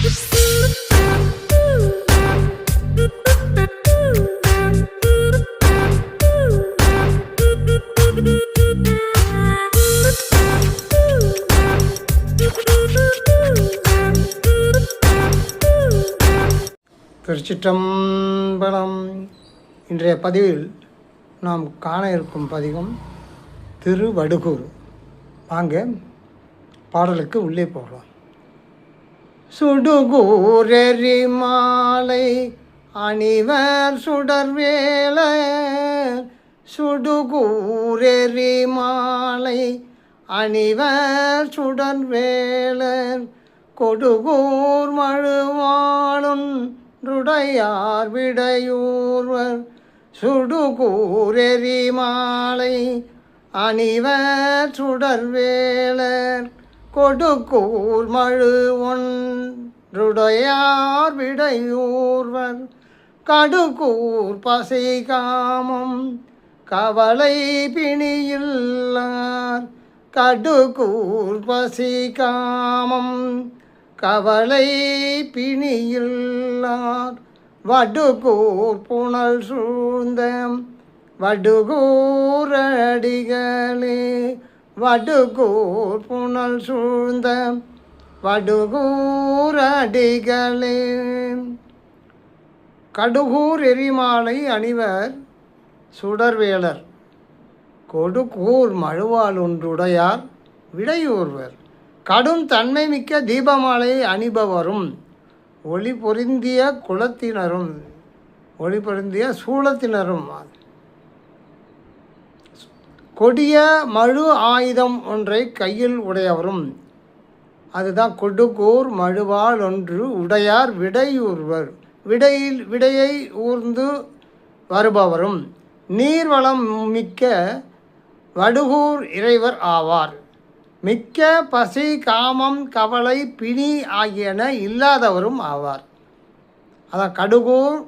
திருச்சிற்றம்பலம். இன்றைய பதிவில் நாம் காண இருக்கும் பதிகம் திருவடுகூர். வாங்க பாடலுக்கு உள்ளே போகலாம். சுடுகூரெறி மாலை அணிவர் சுடர்வேலர், சுடுகூரெறி மாலை அணிவர் சுடர்வேலர், கொடுகூர் மழுவாளும் ருடையார் விடையூர்வர், சுடுகூரெறி மாலை அணிவர் சுடர்வேலர், கொடுக்கூர் மழு ஒன்றுடையார் விடையூர்வர், கடுக்கூர் பசை காமம் கவலை பிணியில்லார், கடுக்கூர் பசி காமம் கவலை பிணியில்லார், வடுகூர் புனல் சூழ்ந்த வடுகூர் அடிகளே, வடுகூர் புனல் சூழ்ந்த வடுகூர் அடிகளே. கடுகூர் எரிமாலை அணிவர் சுடர்வேலர், கொடுக்கூர் மழுவாள் ஒன்றுடையார் விடையூர்வர், கடும் தன்மை மிக்க தீபமாலை அணிபவரும் ஒளி பொருந்திய குலத்தினரும் ஒளி பொருந்திய சூலத்தினரும், கொடிய மழு ஆயுதம் ஒன்றை கையில் உடையவரும், அதுதான் கொடுக்கூர் மழுவாள் ஒன்று உடையார் விடையூர்வர், விடையை ஊர்ந்து வருபவரும், நீர்வளம் மிக்க வடுகூர் இறைவர் ஆவார், மிக்க பசி காமம் கவலை பிணி ஆகியன இல்லாதவரும் ஆவார். அதான் கடுகூர்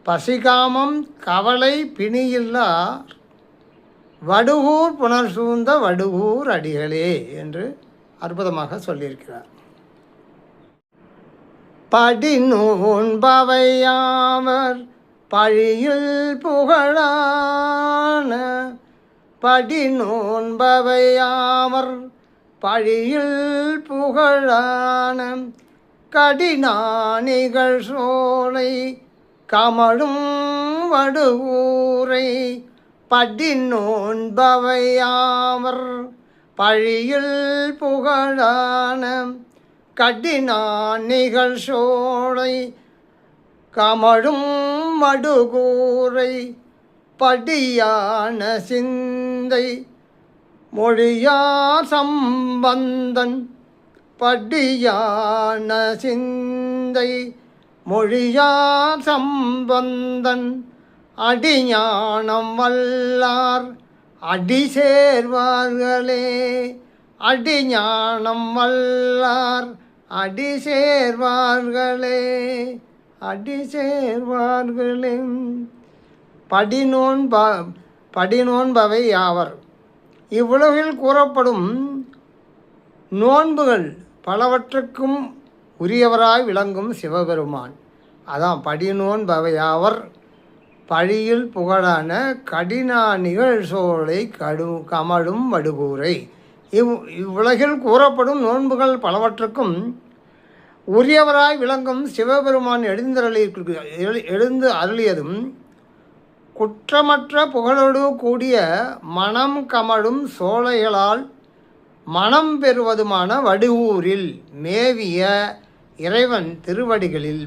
பசி காமம் கவலை பிணியில்லார் வடுகூர் புனர் சூழ்ந்த வடுகூர் அடிகளே என்று அற்புதமாக சொல்லியிருக்கிறார். படிநோன்பவையாவர் பழியில் புகழான, படிநோன்பவையாவர் பழியில் புகழான, கடினானிகள் சோலை கமழும் வடுகூரை, படிநோன்பவையாவர் பழியில் புகழான, கடினானிகள் சோலை கமழும் வடுகூரை, படியான சிந்தை மொழியார் சம்பந்தன், படியான சிந்தை மொழியார் சம்பந்தன், அடிஞானம் வல்லார் அடி சேர்வார்களே, அடிஞானம் வல்லார் அடி சேர்வார்களே, அடி சேர்வார்களே. படிநோன்பவை யாவர். இவ்வுலகில் கூறப்படும் நோன்புகள் பலவற்றுக்கும் உரியவராய் விளங்கும் சிவபெருமான். அதான் படிநோன்பவை யாவர் பழியில் புகழான, கடினா நிகழ்சோலை கமழும் வடுகூரை. இவ்வுலகில் கூறப்படும் நோன்புகள் பலவற்றுக்கும் உரியவராய் விளங்கும் சிவபெருமான் எழுந்து அருளியதும், குற்றமற்ற புகழோடு கூடிய மனம் கமழும் சோலைகளால் மனம் பெறுவதுமான வடுகூரில் மேவிய இறைவன் திருவடிகளில்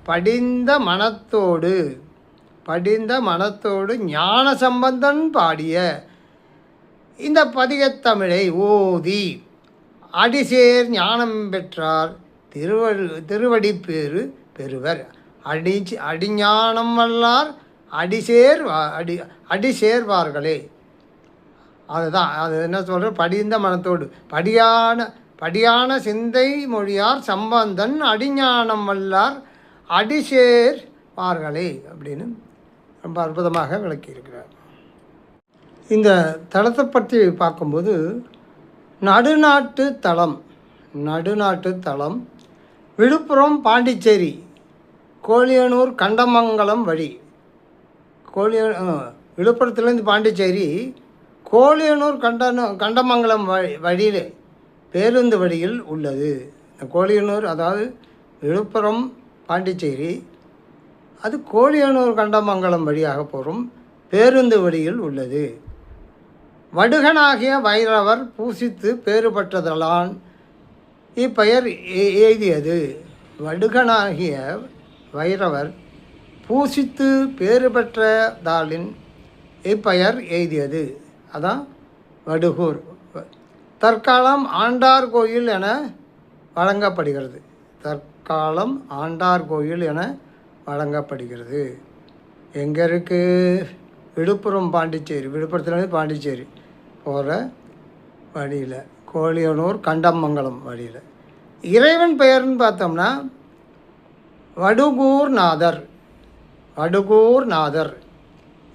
படிந்த மனத்தோடு ஞான சம்பந்தன் பாடிய இந்த பதிகத்தமிழை ஓதி அடிசேர் ஞானம் பெற்றார் திருவடிப்பேறு பெறுவர். அடிஞானம் வல்லார் அடி சேர்வார்களே. அதுதான் அது என்ன சொல்கிற, படிந்த மனத்தோடு படியான சிந்தை மொழியார் சம்பந்தன் அடிஞானம் வல்லார் அடி சேர்வார்களே அப்படின்னு ரொம்ப அற்புதமாக விளக்கியிருக்கிறார். இந்த தலத்தை பற்றி பார்க்கும்போது நடுநாட்டு தலம் விழுப்புரம் பாண்டிச்சேரி கோழியனூர் கண்டமங்கலம் வழி. விழுப்புரத்துலேருந்து பாண்டிச்சேரி கோழியனூர் கண்டமங்கலம் வழியில் பேருந்து வழியில் உள்ளது. இந்த கோழியனூர் அதாவது விழுப்புரம் பாண்டிச்சேரி, அது கோழியனூர் கண்டமங்கலம் வழியாக போகும் பேருந்து வழியில் உள்ளது. வடுகனாகிய வைரவர் பூசித்து பேறு பெற்றதலான் இப்பெயர் எய்தியது. வடுகனாகிய வைரவர் பூசித்து பேறு பெற்றதாலின் இப்பெயர் எய்தியது. அதான் வடுகூர். தற்காலம் ஆண்டார் கோயில் என வழங்கப்படுகிறது. தற்காலம் ஆண்டார் கோயில் என வழங்கப்படுகிறது. எங்கே இருக்குது? விழுப்புரம் பாண்டிச்சேரி, விழுப்புரத்துலேருந்து பாண்டிச்சேரி போகிற வழியில், கோழியனூர் கண்டமங்கலம் வழியில். இறைவன் பெயர்னு பார்த்தோம்னா வடுகூர்நாதர். வடுகூர்நாதர்.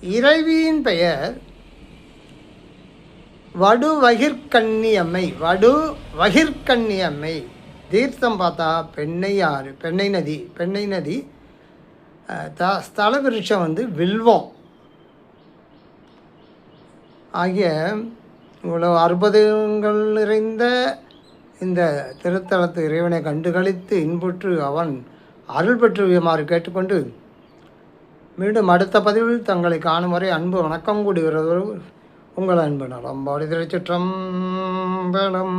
இறைவியின் பெயர் வடுவகிர்கன்னியம்மை. வடுவகிர்கன்னியம்மை. தீர்த்தம் பார்த்தா பெண்ணையாறு, பெண்ணை நதி. ஸ்தல விருட்சம் வில்வம். ஆகிய இவ்வளவு அற்புதங்கள் நிறைந்த இந்த திருத்தலத்து இறைவனை கண்டுகளித்து இன்புற்று அவன் அருள் பெற்றுமாறு கேட்டுக்கொண்டு மீண்டும் அடுத்த பதிவில் தங்களை காணும் வரை அன்பு வணக்கம் கூடுகிறது. உங்கள் அன்பு நலம் பாடி திருச்சிற்றம்பலம்.